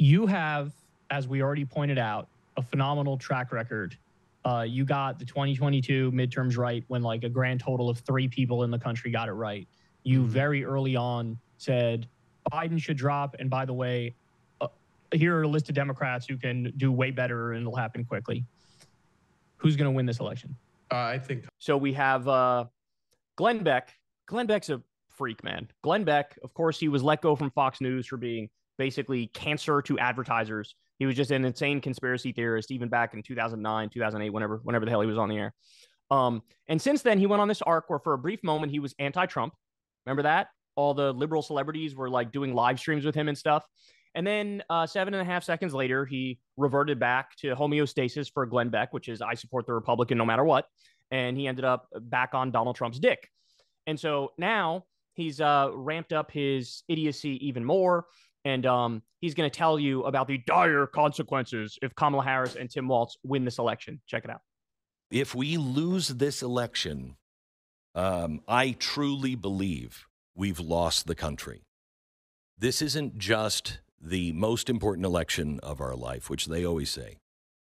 You have, as we already pointed out, a phenomenal track record. You got the 2022 midterms right when like a grand total of 3 people in the country got it right. You very early on said Biden should drop. And by the way, here are a list of Democrats who can do way better and it'll happen quickly. Who's going to win this election? I think. So we have Glenn Beck. Glenn Beck's a freak, man. Glenn Beck, of course, he was let go from Fox News for being basically cancer to advertisers. He was just an insane conspiracy theorist, even back in 2009, 2008, whenever the hell he was on the air. And since then, he went on this arc where for a brief moment, he was anti-Trump. Remember that? All the liberal celebrities were like doing live streams with him and stuff. And then 7.5 seconds later, he reverted back to homeostasis for Glenn Beck, which is I support the Republican no matter what. And he ended up back on Donald Trump's dick. And so now he's ramped up his idiocy even more. And he's going to tell you about the dire consequences if Kamala Harris and Tim Walz win this election. Check it out. If we lose this election, I truly believe we've lost the country. This isn't just the most important election of our life, which they always say.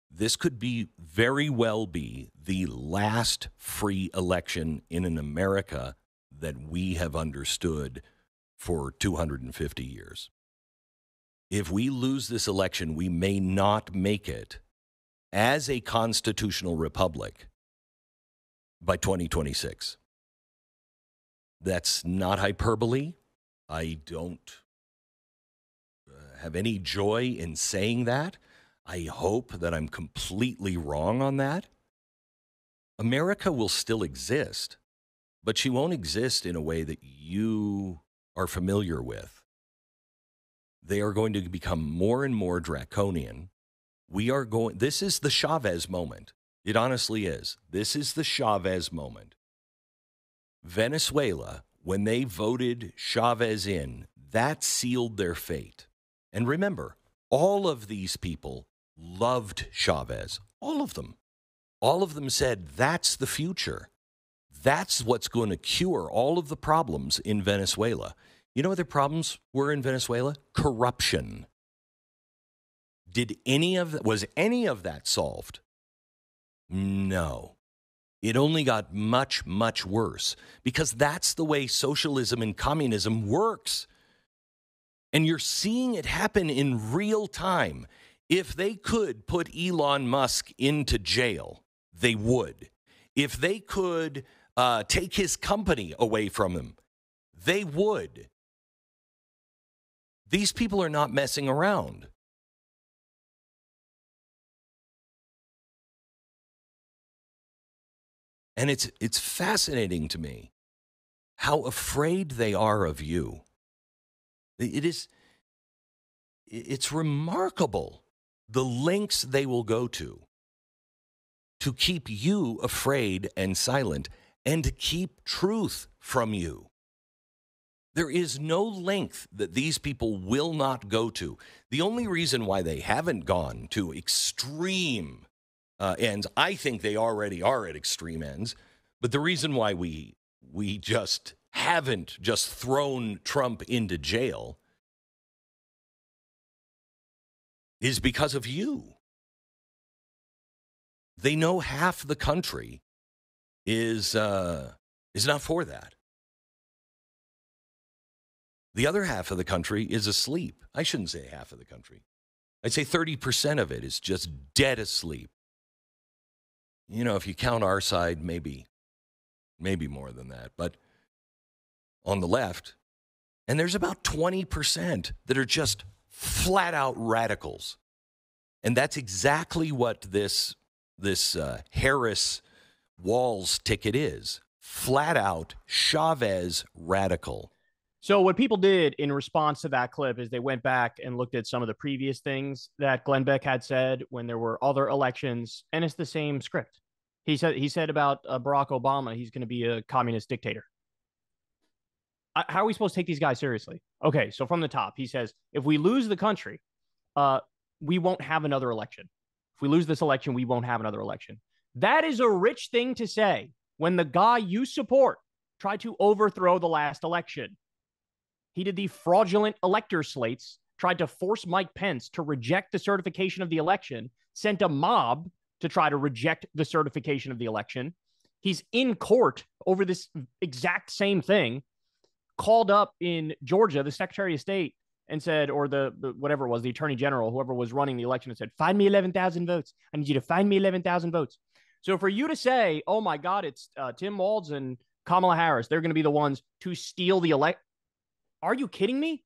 This could very well be the last free election in an America that we have understood for 250 years. If we lose this election, we may not make it as a constitutional republic by 2026. That's not hyperbole. I don't have any joy in saying that. I hope that I'm completely wrong on that. America will still exist, but she won't exist in a way that you are familiar with. They are going to become more and more draconian. This is the Chavez moment. It honestly is. This is the Chavez moment. Venezuela, when they voted Chavez in, that sealed their fate. And remember, all of these people loved Chavez. All of them. All of them said, that's the future. That's what's going to cure all of the problems in Venezuela. You know what the problems were in Venezuela? Corruption. Was any of that solved? No. It only got much, much worse because that's the way socialism and communism works. And you're seeing it happen in real time. If they could put Elon Musk into jail, they would. If they could take his company away from him, they would. These people are not messing around. And it's fascinating to me how afraid they are of you. It's remarkable the lengths they will go to keep you afraid and silent and to keep truth from you. There is no length that these people will not go to. The only reason why they haven't gone to extreme ends, I think they already are at extreme ends, but the reason why we just haven't just thrown Trump into jail is because of you. They know half the country is not for that. The other half of the country is asleep. I shouldn't say half of the country. I'd say 30% of it is just dead asleep. You know, if you count our side, maybe more than that. But on the left, and there's about 20% that are just flat out radicals. And that's exactly what this Harris-Walz ticket is. Flat out Chavez radical. So what people did in response to that clip is they went back and looked at some of the previous things that Glenn Beck had said when there were other elections, and it's the same script. He said about Barack Obama, he's going to be a communist dictator. How are we supposed to take these guys seriously? Okay, so from the top, he says, if we lose the country, we won't have another election. If we lose this election, we won't have another election. That is a rich thing to say when the guy you support tried to overthrow the last election. He did the fraudulent elector slates tried to force Mike Pence to reject the certification of the election, sent a mob to try to reject the certification of the election. He's in court over this exact same thing, called up in Georgia, the Secretary of State, and said, or the whatever it was, the Attorney General, whoever was running the election, and said, find me 11,000 votes. I need you to find me 11,000 votes. So for you to say, oh my God, it's Tim Walz and Kamala Harris, they're going to be the ones to steal the elect. Are you kidding me?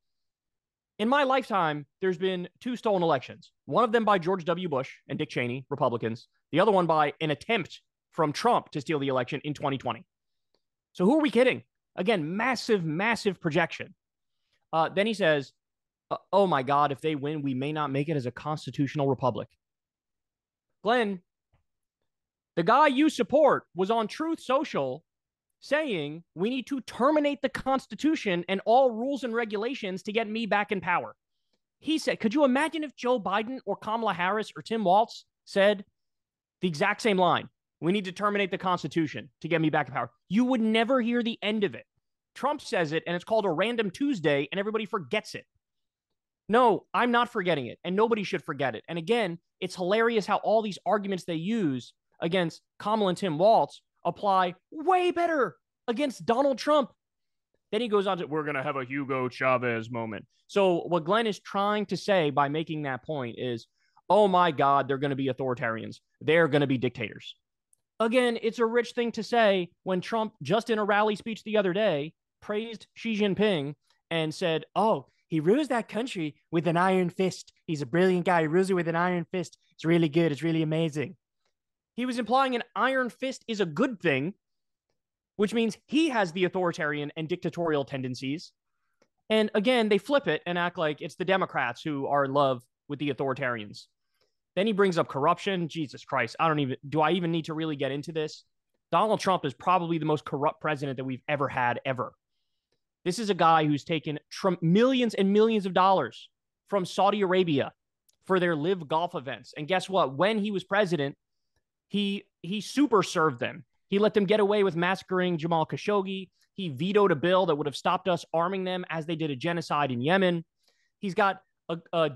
In my lifetime, there's been 2 stolen elections. One of them by George W. Bush and Dick Cheney, Republicans. The other one by an attempt from Trump to steal the election in 2020. So who are we kidding? Again, massive, massive projection. Then he says, oh my God, if they win, we may not make it as a constitutional republic. Glenn, the guy you support was on Truth Social saying we need to terminate the Constitution and all rules and regulations to get me back in power. He said, could you imagine if Joe Biden or Kamala Harris or Tim Walz said the exact same line? We need to terminate the Constitution to get me back in power. You would never hear the end of it. Trump says it, and it's called a random Tuesday, and everybody forgets it. No, I'm not forgetting it, and nobody should forget it. And again, it's hilarious how all these arguments they use against Kamala and Tim Walz apply way better against Donald Trump. Then he goes on to, we're going to have a Hugo Chavez moment. So what Glenn is trying to say by making that point is, oh my God, they're going to be authoritarians. They're going to be dictators. Again, it's a rich thing to say when Trump, just in a rally speech the other day, praised Xi Jinping and said, oh, he rules that country with an iron fist. He's a brilliant guy. He rules it with an iron fist. It's really good. It's really amazing. He was implying an iron fist is a good thing, which means he has the authoritarian and dictatorial tendencies. And again, they flip it and act like it's the Democrats who are in love with the authoritarians. Then he brings up corruption. Jesus Christ. Do I even need to really get into this? Donald Trump is probably the most corrupt president that we've ever had, ever. This is a guy who's taken millions and millions of dollars from Saudi Arabia for their live golf events. And guess what? When he was president, he super served them. He let them get away with massacring Jamal Khashoggi. He vetoed a bill that would have stopped us arming them as they did a genocide in Yemen. He's got a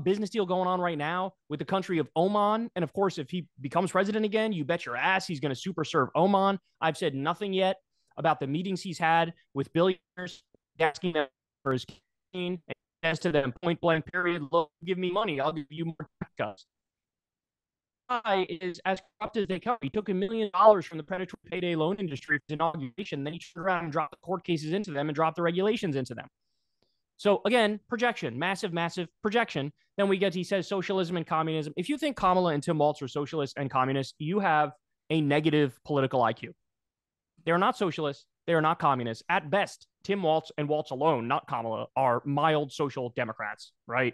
business deal going on right now with the country of Oman. And of course, if he becomes president again, you bet your ass he's going to super serve Oman. I've said nothing yet about the meetings he's had with billionaires, asking them for his campaign, and says to them point blank period, look, give me money, I'll give you more tax cuts. Guy is as corrupt as they come. He took $1 million from the predatory payday loan industry for his inauguration. Then he turned around and dropped the court cases into them and dropped the regulations into them. So again, projection, massive, massive projection. Then he says socialism and communism. If you think Kamala and Tim Walz are socialists and communists, you have a negative political IQ. They're not socialists. They are not communists. At best, Tim Walz and Walz alone, not Kamala, are mild social democrats, right?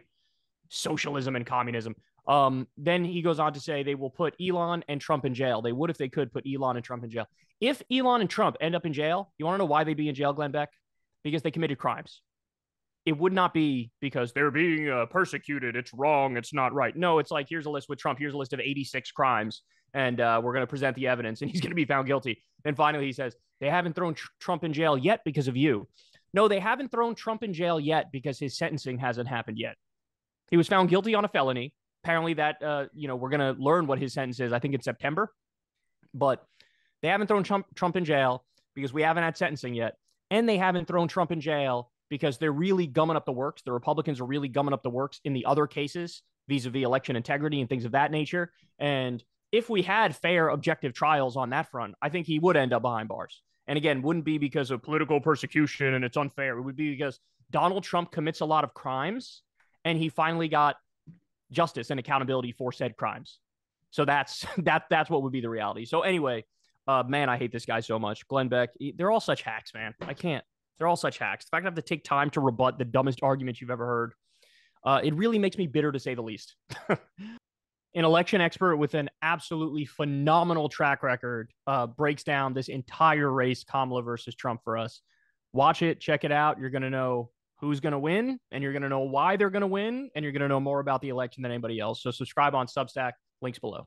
Socialism and communism. Then he goes on to say they will put Elon and Trump in jail. They would if they could put Elon and Trump in jail. If Elon and Trump end up in jail, you want to know why they'd be in jail, Glenn Beck? Because they committed crimes. It would not be because they're being persecuted. It's wrong. It's not right. No, it's like, here's a list with Trump. Here's a list of 86 crimes. And we're going to present the evidence and he's going to be found guilty. And finally, he says, they haven't thrown Trump in jail yet because of you. No, they haven't thrown Trump in jail yet because his sentencing hasn't happened yet. He was found guilty on a felony. Apparently that, we're going to learn what his sentence is, I think in September. But they haven't thrown Trump in jail because we haven't had sentencing yet. And they haven't thrown Trump in jail because they're really gumming up the works. The Republicans are really gumming up the works in the other cases, vis-a-vis election integrity and things of that nature. And if we had fair, objective trials on that front, I think he would end up behind bars. And again, wouldn't be because of political persecution and it's unfair. It would be because Donald Trump commits a lot of crimes and he finally got justice and accountability for said crimes. So that's what would be the reality. So anyway, man, I hate this guy so much. Glenn Beck, they're all such hacks, man. I can't. They're all such hacks. The fact I have to take time to rebut the dumbest argument you've ever heard, it really makes me bitter to say the least. An election expert with an absolutely phenomenal track record breaks down this entire race, Kamala versus Trump, for us. Watch it, check it out. You're going to know who's going to win, and you're going to know why they're going to win, and you're going to know more about the election than anybody else. So subscribe on Substack, links below.